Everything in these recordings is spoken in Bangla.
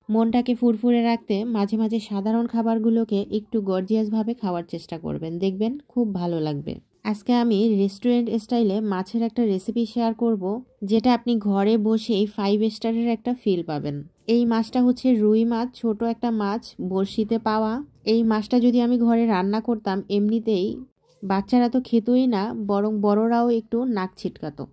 মনটাকে ফুরফুরে রাখতে মাঝে মাঝে সাধারণ খাবারগুলোকে একটু গর্জিয়াসভাবে খাওয়ার চেষ্টা করবেন, দেখবেন খুব ভালো লাগবে। আজকে আমি রেস্টুরেন্ট স্টাইলে মাছের একটা রেসিপি শেয়ার করব, যেটা আপনি ঘরে বসেই 5 স্টারের একটা ফিল পাবেন। এই মাছটা হচ্ছে রুই মাছ, ছোট একটা মাছ, বড়শিতে পাওয়া। এই মাছটা যদি আমি ঘরে রান্না করতাম, এমনিতেই বাচ্চারা তো খেতই না, বরং বড়রাও একটু নাক ছিটকাতো।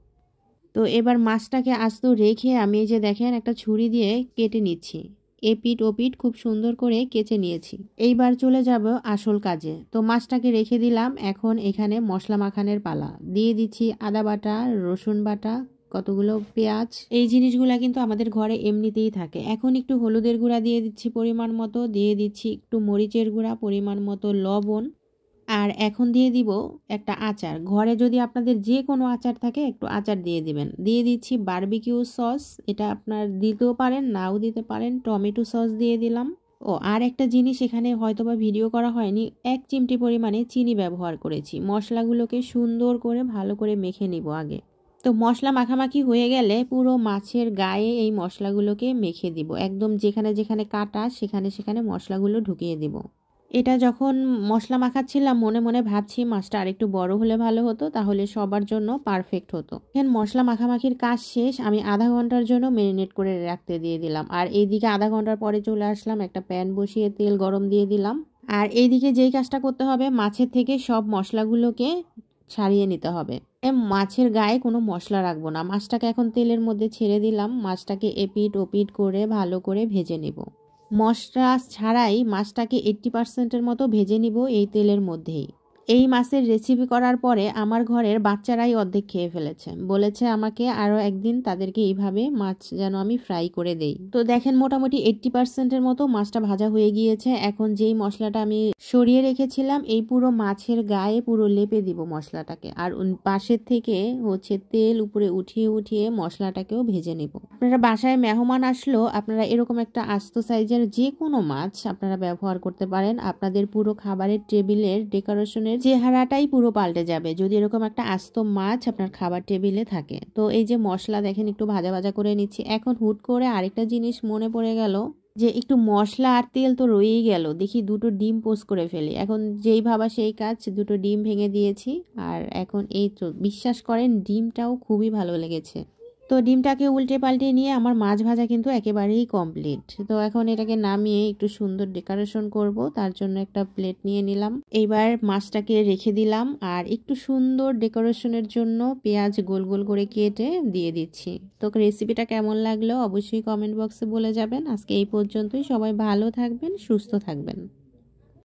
তো এবার মাছটাকে আস্ত রেখে আমি এই যে দেখেন একটা ছুরি দিয়ে কেটে নিচ্ছি। এপিট ওপিট খুব সুন্দর করে কেচে নিয়েছি। এইবার চলে যাব আসল কাজে। তো মাছটাকে রেখে দিলাম। এখন এখানে মশলা মাখানোর পালা। দিয়ে দিচ্ছি আদা বাটা, রসুন বাটা, কতগুলো পেঁয়াজ। এই জিনিসগুলা কিন্তু আমাদের ঘরে এমনিতেই থাকে। এখন একটু হলুদের গুঁড়া দিয়ে দিচ্ছি পরিমাণ মতো, দিয়ে দিচ্ছি একটু মরিচের গুঁড়া, পরিমাণ মতো লবণ। আর এখন দিয়ে দিব একটা আচার। ঘরে যদি আপনাদের যে কোনো আচার থাকে একটু আচার দিয়ে দিবেন। দিয়ে দিচ্ছি বারবিকিউ সস, এটা আপনার দিতেও পারেন নাও দিতে পারেন। টমেটো সস দিয়ে দিলাম। ও আর একটা জিনিস এখানে হয়তোবা ভিডিও করা হয়নি, 1 চিমটি পরিমাণে চিনি ব্যবহার করেছি। মশলাগুলোকে সুন্দর করে ভালো করে মেখে নিব আগে। তো মশলা মাখামাখি হয়ে গেলে পুরো মাছের গায়ে এই মশলাগুলোকে মেখে দিব। একদম যেখানে যেখানে কাটা সেখানে সেখানে মশলাগুলো ঢুকিয়ে দিব। এটা যখন মশলা মাখাচ্ছিলাম মনে মনে ভাবছি মাছটা আরেকটু বড় হলে ভালো হতো, তাহলে সবার জন্য পারফেক্ট হতো। এখন মশলা মাখামাখির কাজ শেষ। আমি আধা ঘন্টার জন্য ম্যারিনেট করে রাখতে দিয়ে দিলাম। আর এইদিকে আধা ঘন্টার পরে চলে আসলাম, একটা প্যান বসিয়ে তেল গরম দিয়ে দিলাম। আর এইদিকে যেই কাজটা করতে হবে, মাছের থেকে সব মশলাগুলোকে ছাড়িয়ে নিতে হবে। মাছের গায়ে কোনো মশলা রাখবো না। মাছটাকে এখন তেলের মধ্যে ছেড়ে দিলাম। মাছটাকে এপিট ওপিট করে ভালো করে ভেজে নেব। মশলা ছাড়াই মাছটাকে 80% মতো ভেজে নিব এই তেলের মধ্যেই। এই মাছের রেসিপি করার পরে আমার ঘরের বাচ্চারাই অর্ধেক খেয়ে ফেলেছে। বলেছে আমাকে আরও একদিন তাদেরকে এইভাবে মাছ যেন আমি ফ্রাই করে দেই। তো দেখেন মোটামুটি 80%-এর মতো মাছটা ভাজা হয়ে গিয়েছে। এখন যেই মশলাটা আমি সরিয়ে রেখেছিলাম এই পুরো মাছের গায়ে পুরো লেপে দিব মশলাটাকে। আর পাশের থেকে হচ্ছে তেল উপরে উঠিয়ে উঠিয়ে মশলাটাকেও ভেজে নেব। আপনারা বাসায় মেহমান আসলেও আপনারা এরকম একটা আস্ত সাইজের যে কোনো মাছ আপনারা ব্যবহার করতে পারেন। আপনাদের পুরো খাবারের টেবিলের ডেকোরেশনের চেহারাটাই পুরো পাল্টে যাবে যদি এরকম একটা আস্ত মাছ আপনার খাবার টেবিলে থাকে। তো এই যে মশলা দেখেন একটু ভাজা ভাজা করে নিচ্ছি। এখন হুট করে আরেকটা জিনিস মনে পড়ে গেল যে একটু মশলা আর তেল তো রয়েই গেল, দেখি দুটো ডিম পোস্ট করে ফেলি। এখন যেই ভাবা সেই কাজ, দুটো ডিম ভেঙে দিয়েছি। আর এখন এই তো বিশ্বাস করেন ডিমটাও খুবই ভালো লেগেছে। তো ডিমটাকে উল্টে পাল্টে নিয়ে আমার মাছ ভাজা কিন্তু একেবারেই কমপ্লিট। তো এখন এটাকে নামিয়ে একটু সুন্দর ডেকোরেশন করব, তার জন্য একটা প্লেট নিয়ে নিলাম। এইবার মাছটাকে রেখে দিলাম আর একটু সুন্দর ডেকোরেশনের জন্য পেঁয়াজ গোল গোল করে কেটে দিয়ে দিচ্ছি। তো রেসিপিটা কেমন লাগলো অবশ্যই কমেন্ট বক্সে বলে যাবেন। আজকে এই পর্যন্তই। সবাই ভালো থাকবেন, সুস্থ থাকবেন।